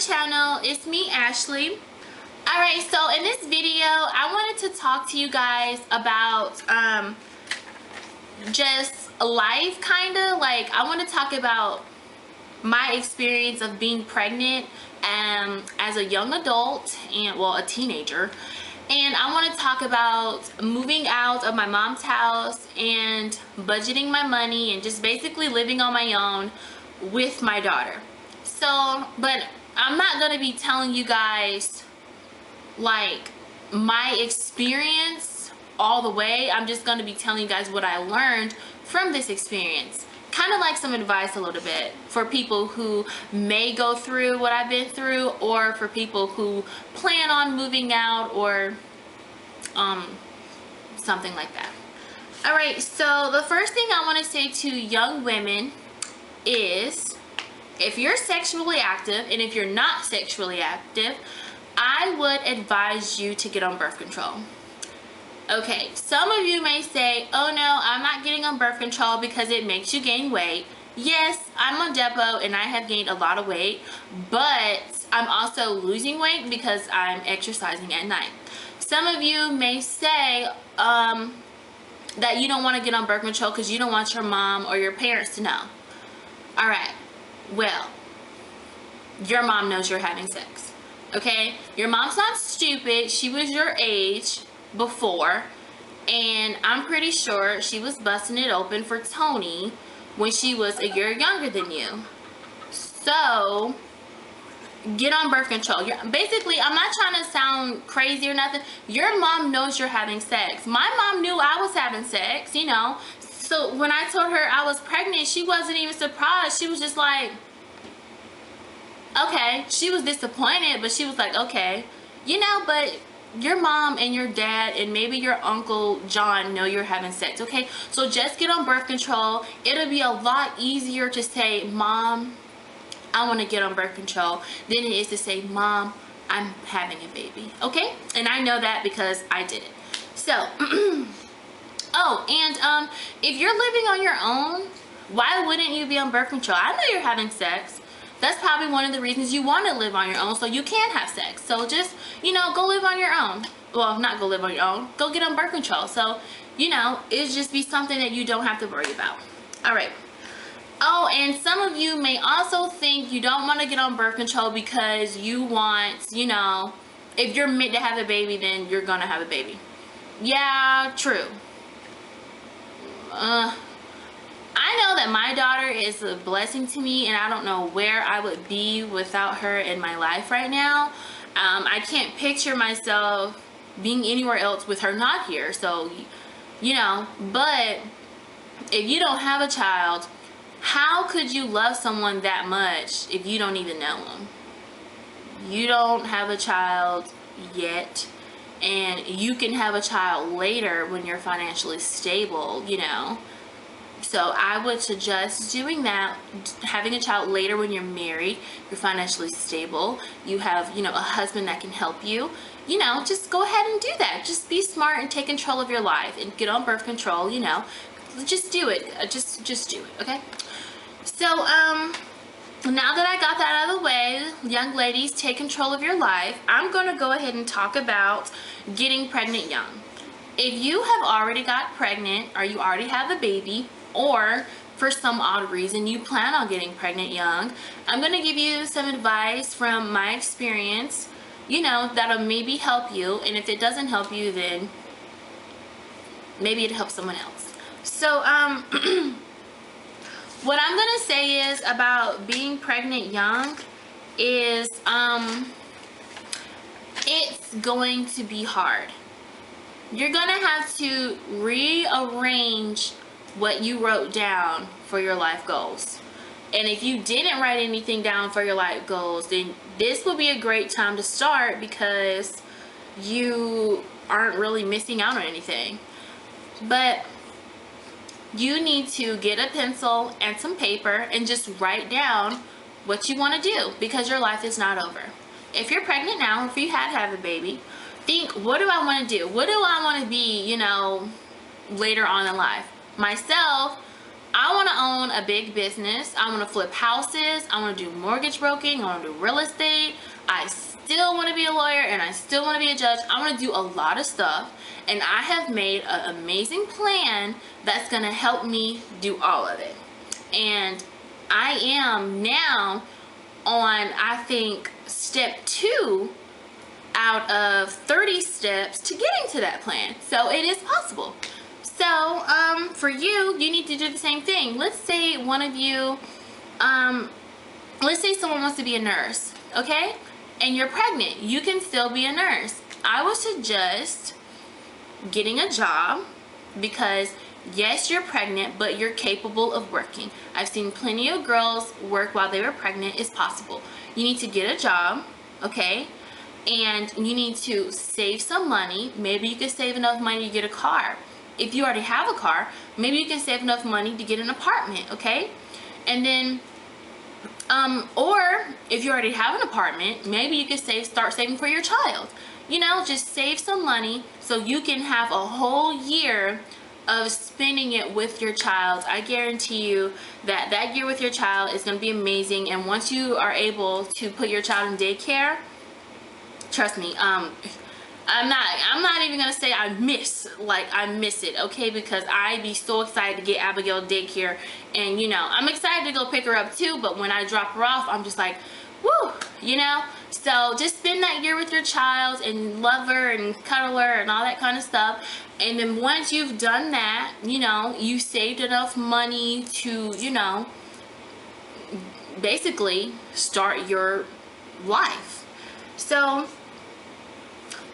channel. It's me, Ashley. Alright, so in this video I wanted to talk to you guys about just life, kind of like I want to talk about my experience of being pregnant as a young adult and, well, a teenager. And I want to talk about moving out of my mom's house and budgeting my money and just basically living on my own with my daughter. So, but I'm not going to be telling you guys like my experience all the way. I'm just going to be telling you guys what I learned from this experience. Kind of like some advice a little bit for people who may go through what I've been through, or for people who plan on moving out, or something like that. Alright, so the first thing I want to say to young women is, if you're sexually active and if you're not sexually active, I would advise you to get on birth control. Okay, some of you may say, oh no, I'm not getting on birth control because it makes you gain weight. Yes, I'm on Depo and I have gained a lot of weight, but I'm also losing weight because I'm exercising at night. Some of you may say that you don't want to get on birth control because you don't want your mom or your parents to know. Alright, well, your mom knows you're having sex. Okay? Your mom's not stupid. She was your age before, and I'm pretty sure she was busting it open for Tony when she was a year younger than you. So get on birth control. Basically, I'm not trying to sound crazy or nothing. Your mom knows you're having sex. My mom knew I was having sex, you know. So when I told her I was pregnant, she wasn't even surprised. She was just like, okay. She was disappointed, but she was like, okay, you know, but your mom and your dad and maybe your uncle John know you're having sex. Okay, so just get on birth control. It'll be a lot easier to say, Mom, I want to get on birth control, than it is to say, Mom, I'm having a baby. Okay, and I know that because I did it. So oh, and if you're living on your own, why wouldn't you be on birth control? I know you're having sex. That's probably one of the reasons you want to live on your own, so you can have sex. So just, you know, go live on your own. Well, not go live on your own. Go get on birth control. So, you know, it'll just be something that you don't have to worry about. All right. Oh, and some of you may also think you don't want to get on birth control because you want, you know, if you're meant to have a baby, then you're going to have a baby. Yeah, true. I know that my daughter is a blessing to me, and I don't know where I would be without her in my life right now. I can't picture myself being anywhere else with her not here. So, you know, but if you don't have a child, how could you love someone that much if you don't even know them? You don't have a child yet, and you can have a child later when you're financially stable, you know. So I would suggest doing that, having a child later when you're married, you're financially stable, you have, you know, a husband that can help you. You know, just go ahead and do that. Just be smart and take control of your life and get on birth control, you know. Just do it. Just do it, okay? So, now that I got that out of the way, young ladies, take control of your life. I'm going to go ahead and talk about getting pregnant young. If you have already got pregnant, or you already have a baby, or for some odd reason you plan on getting pregnant young, I'm going to give you some advice from my experience, you know, that'll maybe help you. And if it doesn't help you, then maybe it helps someone else. So what I'm going to say is about being pregnant young is it's going to be hard. You're going to have to rearrange what you wrote down for your life goals. And if you didn't write anything down for your life goals, then this will be a great time to start, because you aren't really missing out on anything. But you need to get a pencil and some paper and just write down what you want to do, because your life is not over. If you're pregnant now, if you have a baby, think, what do I want to do? What do I want to be, you know, later on in life? Myself, I want to own a big business. I want to flip houses. I want to do mortgage broking. I want to do real estate. I still want to be a lawyer, and I still want to be a judge. I want to do a lot of stuff, and I have made an amazing plan that's going to help me do all of it. And I am now on, I think, step 2 out of 30 steps to getting to that plan. So it is possible. So for you need to do the same thing. Let's say one of you, let's say someone wants to be a nurse, okay? And you're pregnant. You can still be a nurse. I would suggest getting a job because yes, you're pregnant, but you're capable of working. I've seen plenty of girls work while they were pregnant. It's possible. You need to get a job, okay? And you need to save some money. Maybe you can save enough money to get a car. If you already have a car, maybe you can save enough money to get an apartment, okay? And then, or if you already have an apartment, maybe you can start saving for your child. You know, just save some money so you can have a whole year of spending it with your child. I guarantee you that that year with your child is going to be amazing. And once you are able to put your child in daycare, trust me, I'm not even gonna say I miss it, okay? Because I'd be so excited to get Abigail daycare, and you know, I'm excited to go pick her up too, but when I drop her off, I'm just like, woo, you know? So just spend that year with your child and love her and cuddle her and all that kind of stuff. And then once you've done that, you know, you saved enough money to, you know, basically start your life. So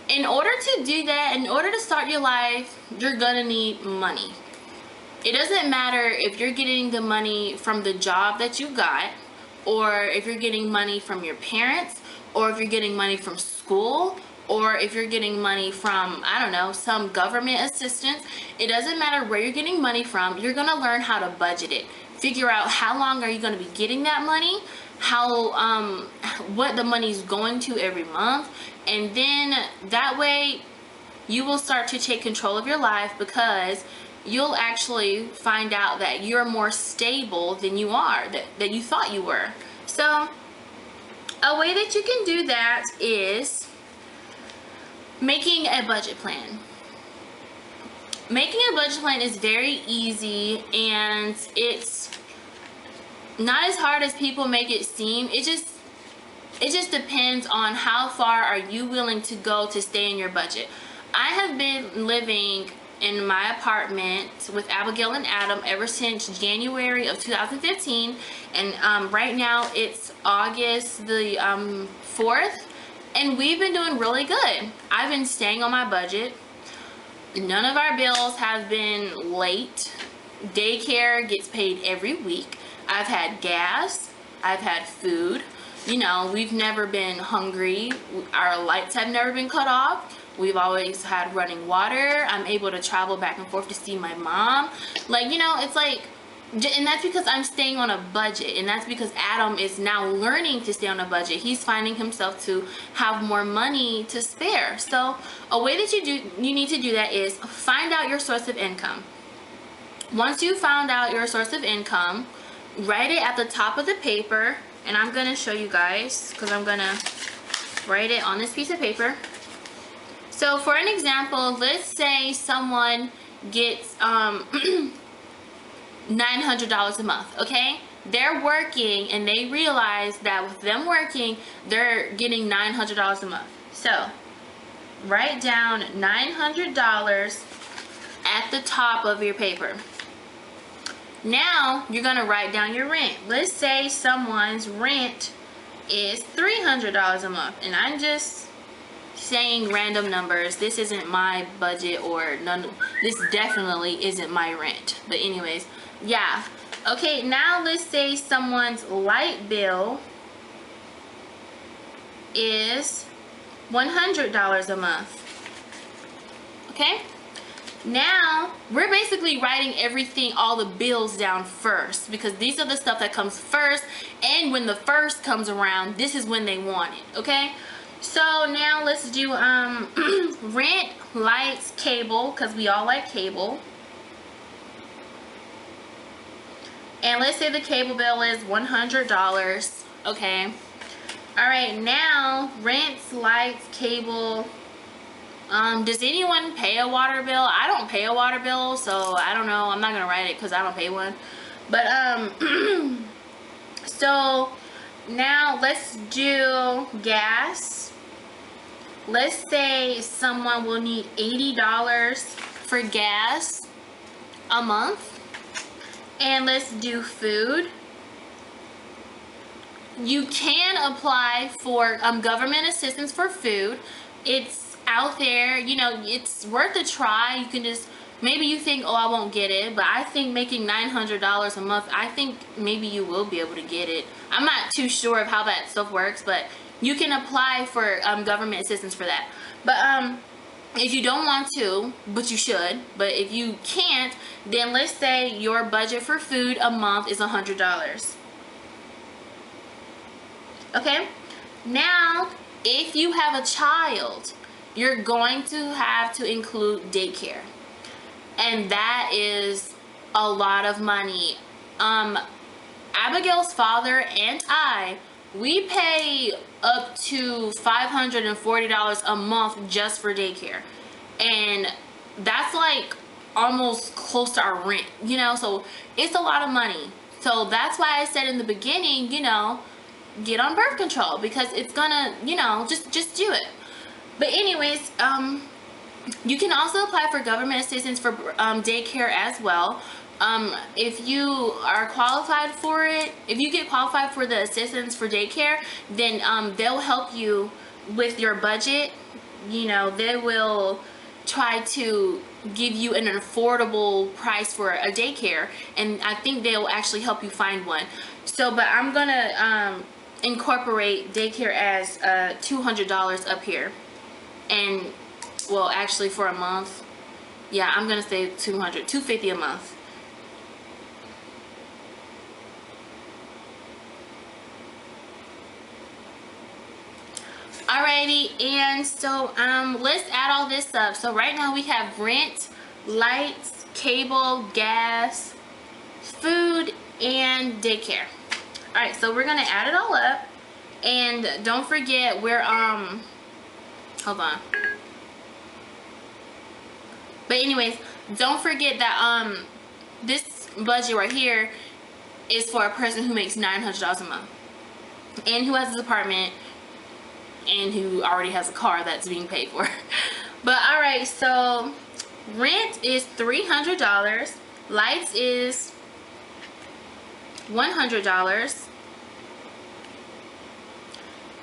in order to do that, in order to start your life, you're gonna need money. It doesn't matter if you're getting the money from the job that you got, or if you're getting money from your parents, or if you're getting money from school, or if you're getting money from, I don't know, some government assistance. It doesn't matter where you're getting money from. You're gonna learn how to budget it. Figure out how long are you gonna be getting that money, what the money's going to every month, and then that way you will start to take control of your life, because you'll actually find out that you're more stable than you are, that you thought you were. So a way that you can do that is making a budget plan. Making a budget plan is very easy, and it's not as hard as people make it seem. It just depends on how far are you willing to go to stay in your budget. I have been living in my apartment with Abigail and Adam ever since January of 2015, and right now it's August the 4th, and we've been doing really good. I've been staying on my budget. None of our bills have been late. Daycare gets paid every week. I've had gas. I've had food. You know, we've never been hungry. Our lights have never been cut off. We've always had running water. I'm able to travel back and forth to see my mom. Like, you know, it's like, and that's because I'm staying on a budget, and that's because Adam is now learning to stay on a budget. He's finding himself to have more money to spare. So a way that you need to do that is find out your source of income. Once you found out your source of income, write it at the top of the paper, and I'm gonna show you guys because I'm gonna write it on this piece of paper. So for an example, let's say someone gets $900 a month, okay? They're working, and they realize that with them working, they're getting $900 a month. So write down $900 at the top of your paper. Now you're gonna write down your rent. Let's say someone's rent is $300 a month, and I'm just saying random numbers. This isn't my budget, or none. This definitely isn't my rent. But anyways, yeah. Okay, now let's say someone's light bill is $100 a month. Okay? Now, we're basically writing everything, all the bills down first, because these are the stuff that comes first, and when the first comes around, this is when they want it, okay? So now let's do rent, lights, cable, because we all like cable. And let's say the cable bill is $100. Okay. All right, now rent, lights, cable. Does anyone pay a water bill? I don't pay a water bill, so I don't know. I'm not gonna write it because I don't pay one. But so now let's do gas. Let's say someone will need $80 for gas a month. And let's do food. You can apply for government assistance for food. It's out there, you know, it's worth a try. You can just, maybe you think, oh, I won't get it, but I think making $900 a month, I think maybe you will be able to get it. I'm not too sure of how that stuff works, but you can apply for government assistance for that. But if you don't want to, but you should, but if you can't, then let's say your budget for food a month is $100. Okay? Now, if you have a child, you're going to have to include daycare. And that is a lot of money. Abigail's father and I, we pay up to $540 a month just for daycare. And that's like almost close to our rent, you know, so it's a lot of money. So that's why I said in the beginning, you know, get on birth control, because it's gonna, you know, just do it. But anyways, you can also apply for government assistance for daycare as well. If you are qualified for it, if you get qualified for the assistance for daycare, then they'll help you with your budget. You know, they will try to give you an affordable price for a daycare, and I think they'll actually help you find one. So, but I'm gonna incorporate daycare as $200 up here. And well, actually for a month, yeah, I'm gonna say $250 a month. Alrighty, and so let's add all this up. So right now we have rent, lights, cable, gas, food, and daycare. Alright, so we're gonna add it all up, and don't forget we're hold on. But anyways, don't forget that this budget right here is for a person who makes $900 a month and who has his apartment and who already has a car that's being paid for. But alright, so rent is $300, lights is $100,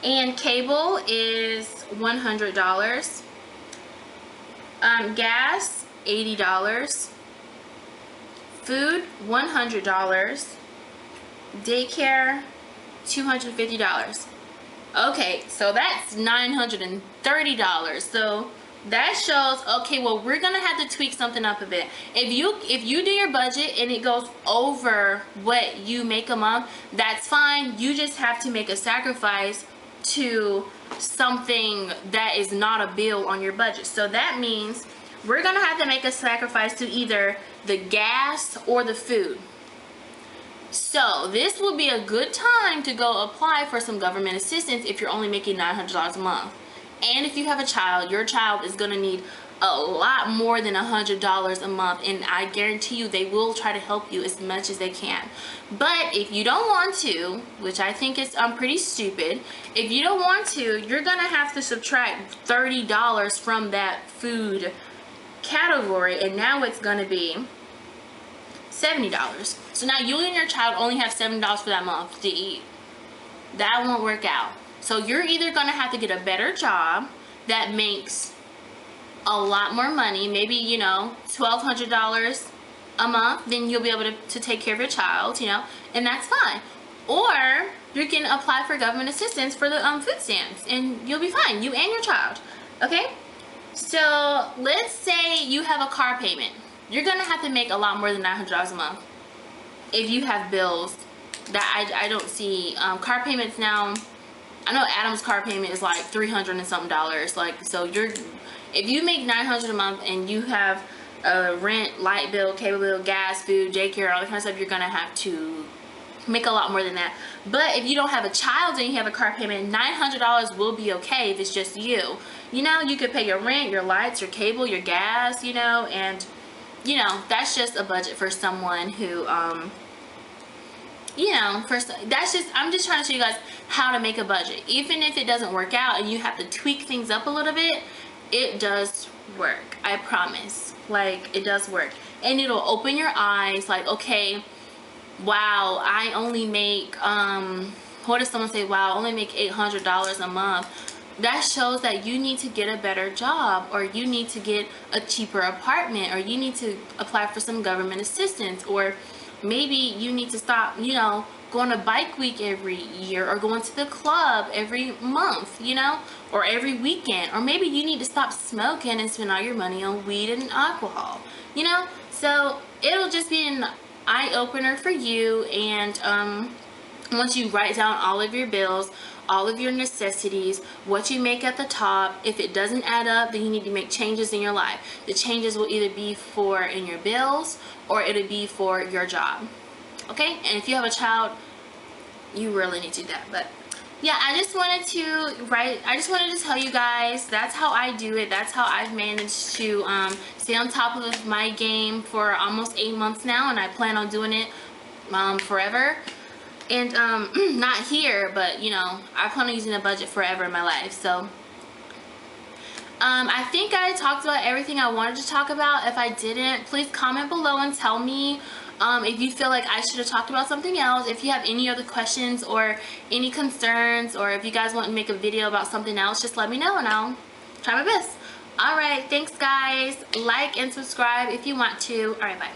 and cable is $100, gas $80, food $100, daycare $250. Okay, so that's $930. So that shows, okay, well, we're gonna have to tweak something up a bit. If you do your budget and it goes over what you make a month, that's fine. You just have to make a sacrifice to something that is not a bill on your budget. So that means we're gonna have to make a sacrifice to either the gas or the food. So this will be a good time to go apply for some government assistance if you're only making $900 a month. And if you have a child, your child is gonna need a lot more than $100 a month, and I guarantee you they will try to help you as much as they can. But if you don't want to, which I think is pretty stupid, if you don't want to, you're gonna have to subtract $30 from that food category, and now it's gonna be $70. So now you and your child only have $70 for that month to eat. That won't work out. So you're either gonna have to get a better job that makes a lot more money, maybe, you know, $1,200 a month, then you'll be able to take care of your child, you know, and that's fine. Or you can apply for government assistance for the food stamps, and you'll be fine, you and your child. Okay, so let's say you have a car payment. You're gonna have to make a lot more than $900 a month if you have bills that I don't see. Car payments now, I know Adam's car payment is like $300 and something dollars. Like, so if you make $900 a month and you have rent, light bill, cable bill, gas, food, daycare, all that kind of stuff, you're gonna have to make a lot more than that. But if you don't have a child and you have a car payment, $900 will be okay if it's just you. You know, you could pay your rent, your lights, your cable, your gas, you know, and you know, that's just a budget for someone who you know, I'm just trying to show you guys how to make a budget. Even if it doesn't work out and you have to tweak things up a little bit, it does work. I promise. Like, it does work. And it'll open your eyes, like, okay, wow, I only make, what does someone say? Wow, I only make $800 a month. That shows that you need to get a better job, or you need to get a cheaper apartment, or you need to apply for some government assistance, or maybe you need to stop, you know, going to bike week every year, or going to the club every month, you know, or every weekend, or maybe you need to stop smoking and spend all your money on weed and alcohol, you know. So it'll just be an eye-opener for you. And once you write down all of your bills, all of your necessities, what you make at the top, if it doesn't add up, then you need to make changes in your life. The changes will either be for in your bills, or it'll be for your job. Okay? And if you have a child, you really need to do that. But yeah, I just wanted to tell you guys, that's how I do it. That's how I've managed to stay on top of my game for almost 8 months now, and I plan on doing it forever. And not here, but you know, I plan on using a budget forever in my life. So I think I talked about everything I wanted to talk about. If I didn't, please comment below and tell me if you feel like I should have talked about something else. If you have any other questions or any concerns, or if you guys want to make a video about something else, just let me know and I'll try my best. Alright, thanks guys. Like and subscribe if you want to. Alright, bye.